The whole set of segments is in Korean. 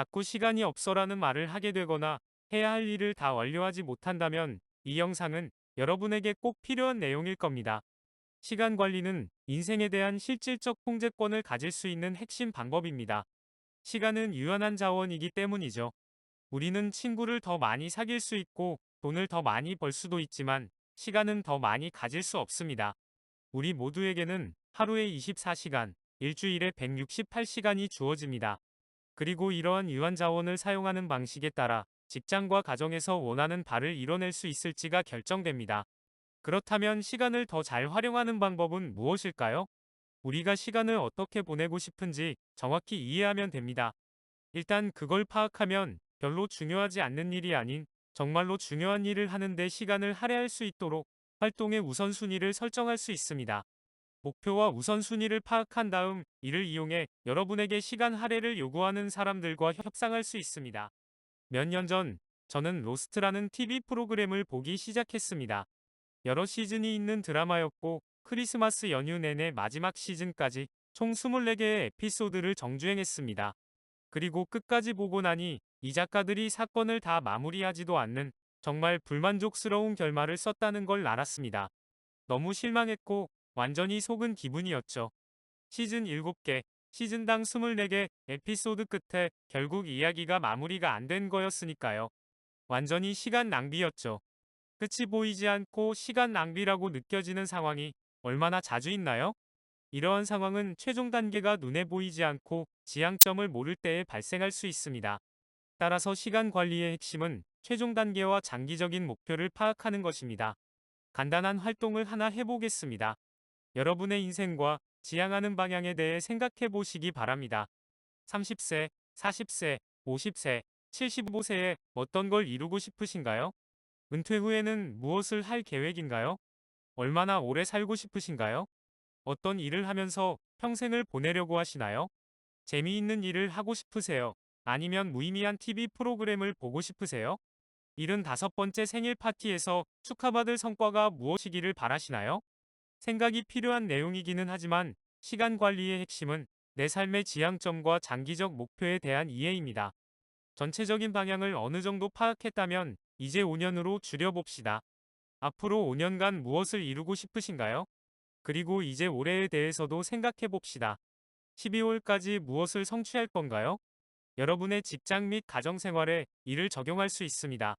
자꾸 시간이 없어라는 말을 하게 되거나 해야 할 일을 다 완료하지 못한다면 이 영상은 여러분에게 꼭 필요한 내용일 겁니다. 시간 관리는 인생에 대한 실질적 통제권을 가질 수 있는 핵심 방법입니다. 시간은 유한한 자원이기 때문이죠. 우리는 친구를 더 많이 사귈 수 있고 돈을 더 많이 벌 수도 있지만 시간은 더 많이 가질 수 없습니다. 우리 모두에게는 하루에 24시간, 일주일에 168시간이 주어집니다. 그리고 이러한 유한 자원을 사용하는 방식에 따라 직장과 가정에서 원하는 바를 이뤄낼 수 있을지가 결정됩니다. 그렇다면 시간을 더 잘 활용하는 방법은 무엇일까요? 우리가 시간을 어떻게 보내고 싶은지 정확히 이해하면 됩니다. 일단 그걸 파악하면 별로 중요하지 않는 일이 아닌 정말로 중요한 일을 하는데 시간을 할애할 수 있도록 활동의 우선순위를 설정할 수 있습니다. 목표와 우선순위를 파악한 다음 이를 이용해 여러분에게 시간 할애를 요구하는 사람들과 협상할 수 있습니다. 몇 년 전, 저는 로스트라는 TV 프로그램을 보기 시작했습니다. 여러 시즌이 있는 드라마였고, 크리스마스 연휴 내내 마지막 시즌까지 총 24개의 에피소드를 정주행했습니다. 그리고 끝까지 보고 나니 이 작가들이 사건을 다 마무리하지도 않는 정말 불만족스러운 결말을 썼다는 걸 알았습니다. 너무 실망했고 완전히 속은 기분이었죠. 시즌 7개, 시즌당 24개 에피소드 끝에 결국 이야기가 마무리가 안 된 거였으니까요. 완전히 시간 낭비였죠. 끝이 보이지 않고 시간 낭비라고 느껴지는 상황이 얼마나 자주 있나요? 이러한 상황은 최종 단계가 눈에 보이지 않고 지향점을 모를 때에 발생할 수 있습니다. 따라서 시간 관리의 핵심은 최종 단계와 장기적인 목표를 파악하는 것입니다. 간단한 활동을 하나 해보겠습니다. 여러분의 인생과 지향하는 방향에 대해 생각해 보시기 바랍니다. 30세, 40세, 50세, 75세에 어떤 걸 이루고 싶으신가요? 은퇴 후에는 무엇을 할 계획인가요? 얼마나 오래 살고 싶으신가요? 어떤 일을 하면서 평생을 보내려고 하시나요? 재미있는 일을 하고 싶으세요? 아니면 무의미한 TV 프로그램을 보고 싶으세요? 75번째 생일 파티에서 축하받을 성과가 무엇이기를 바라시나요? 생각이 필요한 내용이기는 하지만 시간 관리의 핵심은 내 삶의 지향점과 장기적 목표에 대한 이해입니다. 전체적인 방향을 어느 정도 파악했다면 이제 5년으로 줄여봅시다. 앞으로 5년간 무엇을 이루고 싶으신가요? 그리고 이제 올해에 대해서도 생각해 봅시다. 12월까지 무엇을 성취할 건가요? 여러분의 직장 및 가정 생활에 이를 적용할 수 있습니다.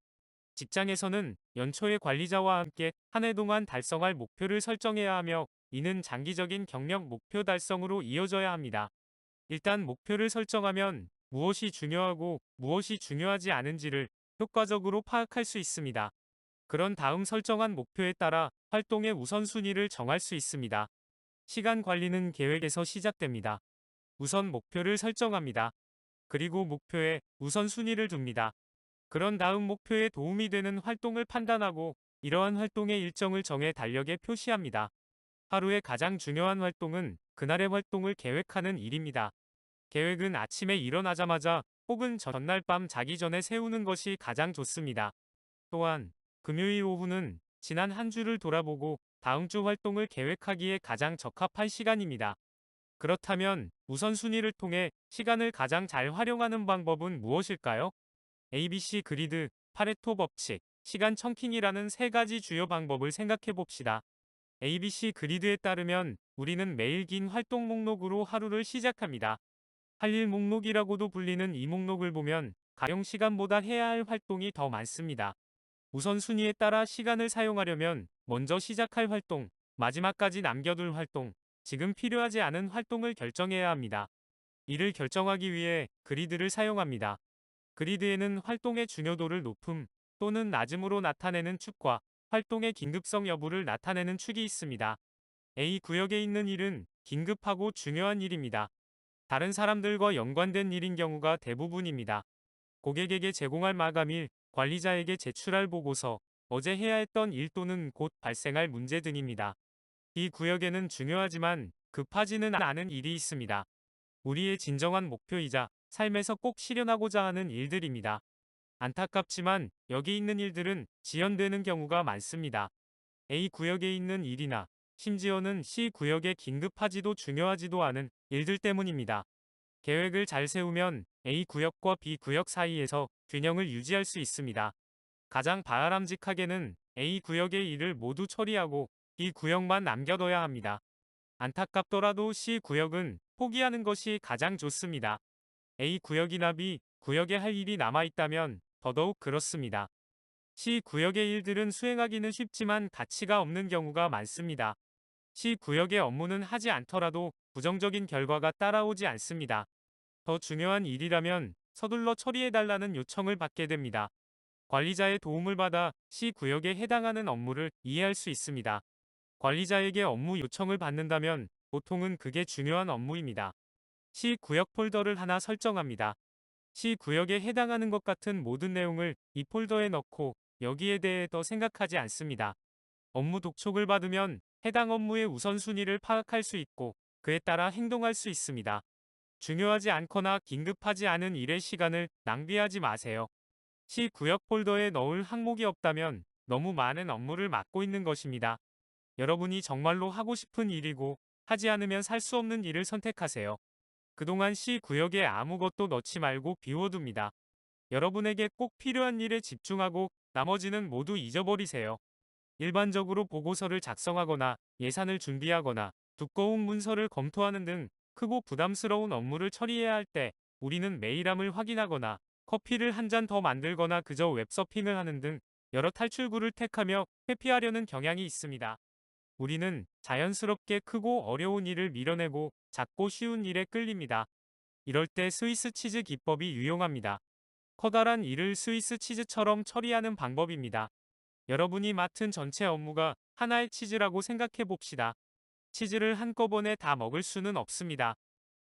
직장에서는 연초에 관리자와 함께 한 해 동안 달성할 목표를 설정해야 하며 이는 장기적인 경력 목표 달성으로 이어져야 합니다. 일단 목표를 설정하면 무엇이 중요하고 무엇이 중요하지 않은지를 효과적으로 파악할 수 있습니다. 그런 다음 설정한 목표에 따라 활동의 우선순위를 정할 수 있습니다. 시간 관리는 계획에서 시작됩니다. 우선 목표를 설정합니다. 그리고 목표에 우선순위를 둡니다. 그런 다음 목표에 도움이 되는 활동을 판단하고 이러한 활동의 일정을 정해 달력에 표시합니다. 하루의 가장 중요한 활동은 그날의 활동을 계획하는 일입니다. 계획은 아침에 일어나자마자 혹은 전날 밤 자기 전에 세우는 것이 가장 좋습니다. 또한 금요일 오후는 지난 한 주를 돌아보고 다음 주 활동을 계획하기에 가장 적합한 시간입니다. 그렇다면 우선순위를 통해 시간을 가장 잘 활용하는 방법은 무엇일까요? ABC 그리드, 파레토 법칙, 시간 청킹이라는 세 가지 주요 방법을 생각해 봅시다. ABC 그리드에 따르면 우리는 매일 긴 활동 목록으로 하루를 시작합니다. 할 일 목록이라고도 불리는 이 목록을 보면 가용 시간보다 해야 할 활동이 더 많습니다. 우선순위에 따라 시간을 사용하려면 먼저 시작할 활동, 마지막까지 남겨둘 활동, 지금 필요하지 않은 활동을 결정해야 합니다. 이를 결정하기 위해 그리드를 사용합니다. 그리드에는 활동의 중요도를 높음 또는 낮음으로 나타내는 축과 활동의 긴급성 여부를 나타내는 축이 있습니다. A 구역에 있는 일은 긴급하고 중요한 일입니다. 다른 사람들과 연관된 일인 경우가 대부분입니다. 고객에게 제공할 마감일, 관리자에게 제출할 보고서, 어제 해야 했던 일 또는 곧 발생할 문제 등입니다. 이 구역에는 중요하지만 급하지는 않은 일이 있습니다. 우리의 진정한 목표이자 삶에서 꼭 실현하고자 하는 일들입니다. 안타깝지만 여기 있는 일들은 지연되는 경우가 많습니다. A 구역에 있는 일이나 심지어는 C 구역에 긴급하지도 중요하지도 않은 일들 때문입니다. 계획을 잘 세우면 A 구역과 B 구역 사이에서 균형을 유지할 수 있습니다. 가장 바람직하게는 A 구역의 일을 모두 처리하고 B 구역만 남겨둬야 합니다. 안타깝더라도 C 구역은 포기하는 것이 가장 좋습니다. A 구역이나 B 구역에 할 일이 남아있다면 더더욱 그렇습니다. C 구역의 일들은 수행하기는 쉽지만 가치가 없는 경우가 많습니다. C 구역의 업무는 하지 않더라도 부정적인 결과가 따라오지 않습니다. 더 중요한 일이라면 서둘러 처리해달라는 요청을 받게 됩니다. 관리자의 도움을 받아 C 구역에 해당하는 업무를 이해할 수 있습니다. 관리자에게 업무 요청을 받는다면 보통은 그게 중요한 업무입니다. C 구역 폴더를 하나 설정합니다. C 구역에 해당하는 것 같은 모든 내용을 이 폴더에 넣고 여기에 대해 더 생각하지 않습니다. 업무 독촉을 받으면 해당 업무의 우선순위를 파악할 수 있고 그에 따라 행동할 수 있습니다. 중요하지 않거나 긴급하지 않은 일의 시간을 낭비하지 마세요. C 구역 폴더에 넣을 항목이 없다면 너무 많은 업무를 맡고 있는 것입니다. 여러분이 정말로 하고 싶은 일이고 하지 않으면 살 수 없는 일을 선택하세요. 그동안 C 구역에 아무것도 넣지 말고 비워둡니다. 여러분에게 꼭 필요한 일에 집중하고 나머지는 모두 잊어버리세요. 일반적으로 보고서를 작성하거나 예산을 준비하거나 두꺼운 문서를 검토하는 등 크고 부담스러운 업무를 처리해야 할 때 우리는 메일함을 확인하거나 커피를 한 잔 더 만들거나 그저 웹서핑을 하는 등 여러 탈출구를 택하며 회피하려는 경향이 있습니다. 우리는 자연스럽게 크고 어려운 일을 밀어내고 작고 쉬운 일에 끌립니다. 이럴 때 스위스 치즈 기법이 유용합니다. 커다란 일을 스위스 치즈처럼 처리하는 방법입니다. 여러분이 맡은 전체 업무가 하나의 치즈라고 생각해 봅시다. 치즈를 한꺼번에 다 먹을 수는 없습니다.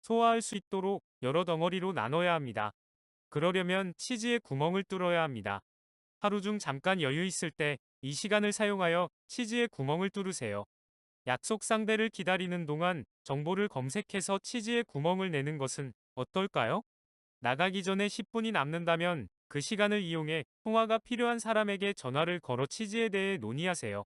소화할 수 있도록 여러 덩어리로 나눠야 합니다. 그러려면 치즈에 구멍을 뚫어야 합니다. 하루 중 잠깐 여유 있을 때 이 시간을 사용하여 치즈에 구멍을 뚫으세요. 약속 상대를 기다리는 동안 정보를 검색해서 치즈에 구멍을 내는 것은 어떨까요? 나가기 전에 10분이 남는다면 그 시간을 이용해 통화가 필요한 사람에게 전화를 걸어 치즈에 대해 논의하세요.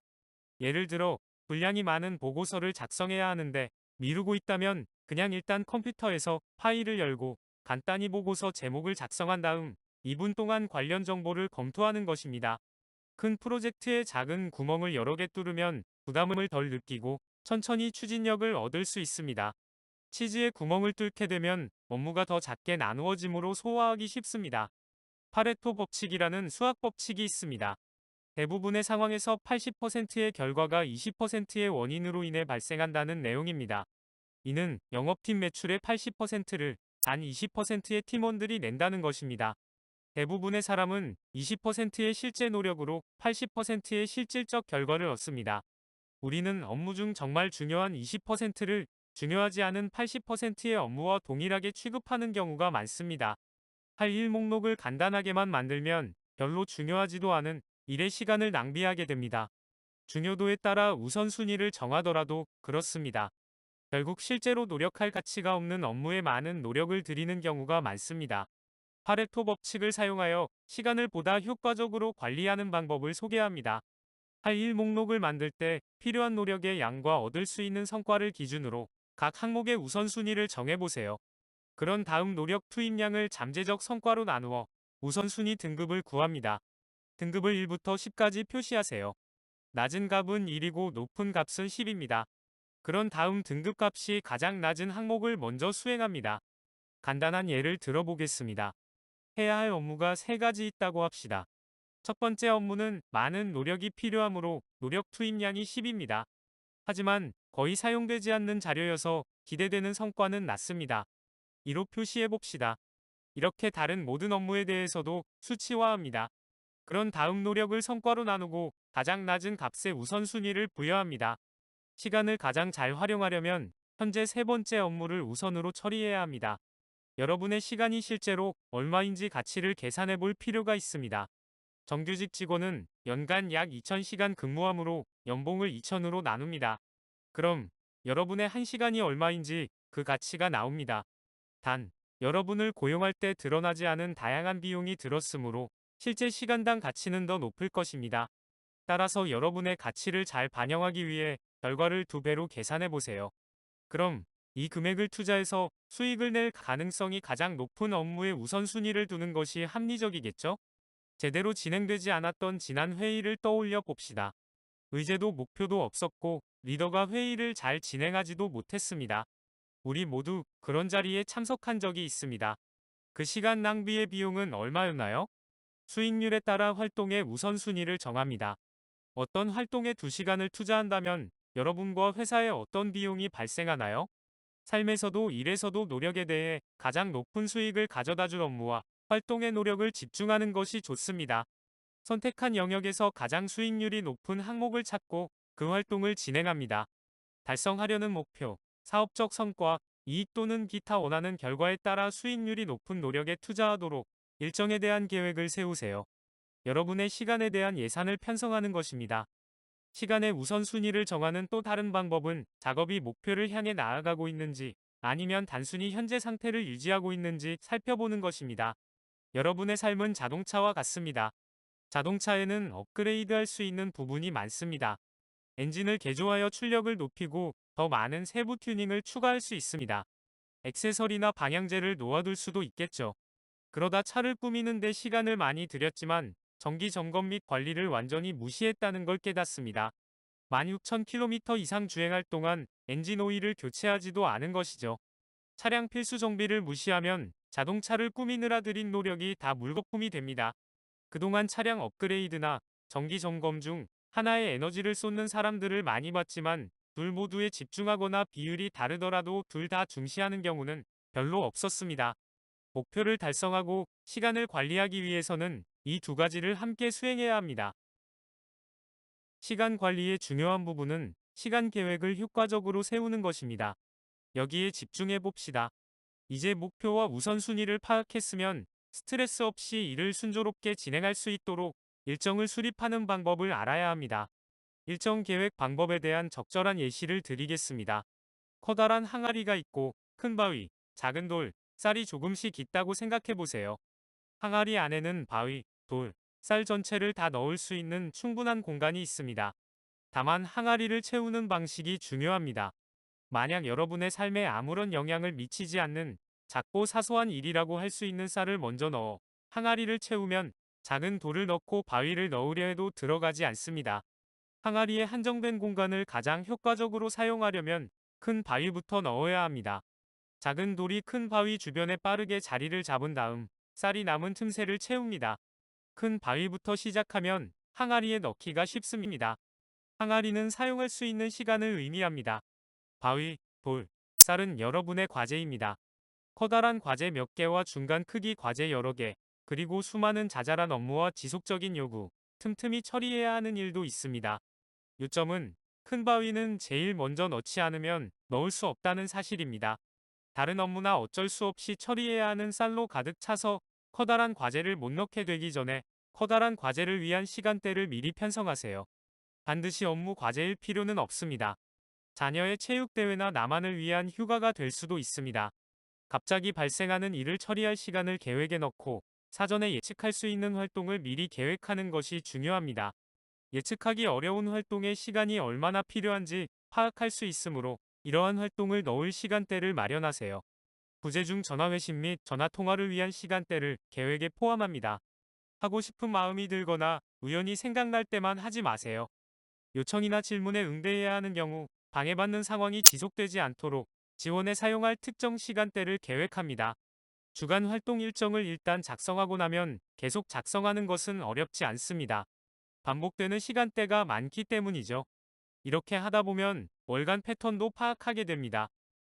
예를 들어 분량이 많은 보고서를 작성해야 하는데 미루고 있다면 그냥 일단 컴퓨터에서 파일을 열고 간단히 보고서 제목을 작성한 다음 2분 동안 관련 정보를 검토하는 것입니다. 큰 프로젝트에 작은 구멍을 여러 개 뚫으면 부담을 덜 느끼고 천천히 추진력을 얻을 수 있습니다. 치즈에 구멍을 뚫게 되면 업무가 더 작게 나누어지므로 소화하기 쉽습니다. 파레토 법칙이라는 수학 법칙이 있습니다. 대부분의 상황에서 80%의 결과가 20%의 원인으로 인해 발생한다는 내용입니다. 이는 영업팀 매출의 80%를 단 20%의 팀원들이 낸다는 것입니다. 대부분의 사람은 20%의 실제 노력으로 80%의 실질적 결과를 얻습니다. 우리는 업무 중 정말 중요한 20%를 중요하지 않은 80%의 업무와 동일하게 취급하는 경우가 많습니다. 할 일 목록을 간단하게만 만들면 별로 중요하지도 않은 일의 시간을 낭비하게 됩니다. 중요도에 따라 우선순위를 정하더라도 그렇습니다. 결국 실제로 노력할 가치가 없는 업무에 많은 노력을 들이는 경우가 많습니다. 파레토 법칙을 사용하여 시간을 보다 효과적으로 관리하는 방법을 소개합니다. 할 일 목록을 만들 때 필요한 노력의 양과 얻을 수 있는 성과를 기준으로 각 항목의 우선순위를 정해보세요. 그런 다음 노력 투입량을 잠재적 성과로 나누어 우선순위 등급을 구합니다. 등급을 1부터 10까지 표시하세요. 낮은 값은 1이고 높은 값은 10입니다. 그런 다음 등급값이 가장 낮은 항목을 먼저 수행합니다. 간단한 예를 들어보겠습니다. 해야 할 업무가 3가지 있다고 합시다. 첫 번째 업무는 많은 노력이 필요하므로 노력 투입량이 10입니다. 하지만 거의 사용되지 않는 자료여서 기대되는 성과는 낮습니다. 2로 표시해 봅시다. 이렇게 다른 모든 업무에 대해서도 수치화합니다. 그런 다음 노력을 성과로 나누고 가장 낮은 값에 우선순위를 부여합니다. 시간을 가장 잘 활용하려면 현재 세 번째 업무를 우선으로 처리해야 합니다. 여러분의 시간이 실제로 얼마인지 가치를 계산해 볼 필요가 있습니다. 정규직 직원은 연간 약 2000시간 근무하므로 연봉을 2000으로 나눕니다. 그럼 여러분의 1시간이 얼마인지 그 가치가 나옵니다. 단, 여러분을 고용할 때 드러나지 않은 다양한 비용이 들었으므로 실제 시간당 가치는 더 높을 것입니다. 따라서 여러분의 가치를 잘 반영하기 위해 결과를 2배로 계산해 보세요. 그럼 이 금액을 투자해서 수익을 낼 가능성이 가장 높은 업무에 우선순위를 두는 것이 합리적이겠죠? 제대로 진행되지 않았던 지난 회의를 떠올려 봅시다. 의제도 목표도 없었고 리더가 회의를 잘 진행하지도 못했습니다. 우리 모두 그런 자리에 참석한 적이 있습니다. 그 시간 낭비의 비용은 얼마였나요? 수익률에 따라 활동의 우선순위를 정합니다. 어떤 활동에 2시간을 투자한다면 여러분과 회사에 어떤 비용이 발생하나요? 삶에서도 일에서도 노력에 대해 가장 높은 수익을 가져다줄 업무와 활동의 노력을 집중하는 것이 좋습니다. 선택한 영역에서 가장 수익률이 높은 항목을 찾고 그 활동을 진행합니다. 달성하려는 목표, 사업적 성과, 이익 또는 기타 원하는 결과에 따라 수익률이 높은 노력에 투자하도록 일정에 대한 계획을 세우세요. 여러분의 시간에 대한 예산을 편성하는 것입니다. 시간의 우선순위를 정하는 또 다른 방법은 작업이 목표를 향해 나아가고 있는지 아니면 단순히 현재 상태를 유지하고 있는지 살펴보는 것입니다. 여러분의 삶은 자동차와 같습니다. 자동차에는 업그레이드할 수 있는 부분이 많습니다. 엔진을 개조하여 출력을 높이고 더 많은 세부 튜닝을 추가할 수 있습니다. 액세서리나 방향제를 놓아둘 수도 있겠죠. 그러다 차를 꾸미는 데 시간을 많이 들였지만 정기 점검 및 관리를 완전히 무시했다는 걸 깨닫습니다. 16,000km 이상 주행할 동안 엔진 오일을 교체하지도 않은 것이죠. 차량 필수 정비를 무시하면 자동차를 꾸미느라 들인 노력이 다 물거품이 됩니다. 그동안 차량 업그레이드나 정기 점검 중 하나의 에너지를 쏟는 사람들을 많이 봤지만 둘 모두에 집중하거나 비율이 다르더라도 둘 다 중시하는 경우는 별로 없었습니다. 목표를 달성하고 시간을 관리하기 위해서는 이 두 가지를 함께 수행해야 합니다. 시간 관리의 중요한 부분은 시간 계획을 효과적으로 세우는 것입니다. 여기에 집중해 봅시다. 이제 목표와 우선순위를 파악했으면 스트레스 없이 일을 순조롭게 진행할 수 있도록 일정을 수립하는 방법을 알아야 합니다. 일정 계획 방법에 대한 적절한 예시를 드리겠습니다. 커다란 항아리가 있고 큰 바위, 작은 돌, 쌀이 조금씩 있다고 생각해 보세요. 항아리 안에는 바위, 돌, 쌀 전체를 다 넣을 수 있는 충분한 공간이 있습니다. 다만 항아리를 채우는 방식이 중요합니다. 만약 여러분의 삶에 아무런 영향을 미치지 않는 작고 사소한 일이라고 할 수 있는 쌀을 먼저 넣어 항아리를 채우면 작은 돌을 넣고 바위를 넣으려 해도 들어가지 않습니다. 항아리의 한정된 공간을 가장 효과적으로 사용하려면 큰 바위부터 넣어야 합니다. 작은 돌이 큰 바위 주변에 빠르게 자리를 잡은 다음 쌀이 남은 틈새를 채웁니다. 큰 바위부터 시작하면 항아리에 넣기가 쉽습니다. 항아리는 사용할 수 있는 시간을 의미합니다. 바위, 돌, 쌀은 여러분의 과제입니다. 커다란 과제 몇 개와 중간 크기 과제 여러 개, 그리고 수많은 자잘한 업무와 지속적인 요구, 틈틈이 처리해야 하는 일도 있습니다. 요점은 큰 바위는 제일 먼저 넣지 않으면 넣을 수 없다는 사실입니다. 다른 업무나 어쩔 수 없이 처리해야 하는 쌀로 가득 차서 커다란 과제를 못 넣게 되기 전에 커다란 과제를 위한 시간대를 미리 편성하세요. 반드시 업무 과제일 필요는 없습니다. 자녀의 체육대회나 나만을 위한 휴가가 될 수도 있습니다. 갑자기 발생하는 일을 처리할 시간을 계획에 넣고 사전에 예측할 수 있는 활동을 미리 계획하는 것이 중요합니다. 예측하기 어려운 활동에 시간이 얼마나 필요한지 파악할 수 있으므로 이러한 활동을 넣을 시간대를 마련하세요. 부재중 전화회신 및 전화통화를 위한 시간대를 계획에 포함합니다. 하고 싶은 마음이 들거나 우연히 생각날 때만 하지 마세요. 요청이나 질문에 응대해야 하는 경우 방해받는 상황이 지속되지 않도록 지원에 사용할 특정 시간대를 계획합니다. 주간 활동 일정을 일단 작성하고 나면 계속 작성하는 것은 어렵지 않습니다. 반복되는 시간대가 많기 때문이죠. 이렇게 하다 보면 월간 패턴도 파악하게 됩니다.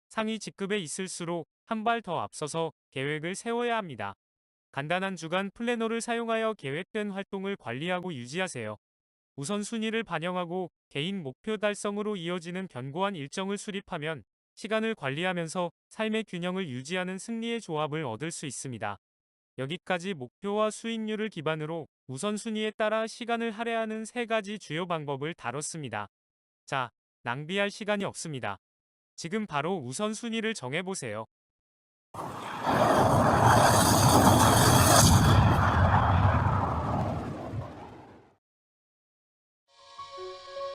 상위 직급에 있을수록 한 발 더 앞서서 계획을 세워야 합니다. 간단한 주간 플래너를 사용하여 계획된 활동을 관리하고 유지하세요. 우선순위를 반영하고 개인 목표 달성으로 이어지는 견고한 일정을 수립하면 시간을 관리하면서 삶의 균형을 유지하는 승리의 조합을 얻을 수 있습니다. 여기까지 목표와 수익률을 기반으로 우선순위에 따라 시간을 할애하는 3가지 주요 방법을 다뤘습니다. 자, 낭비할 시간이 없습니다. 지금 바로 우선순위를 정해보세요.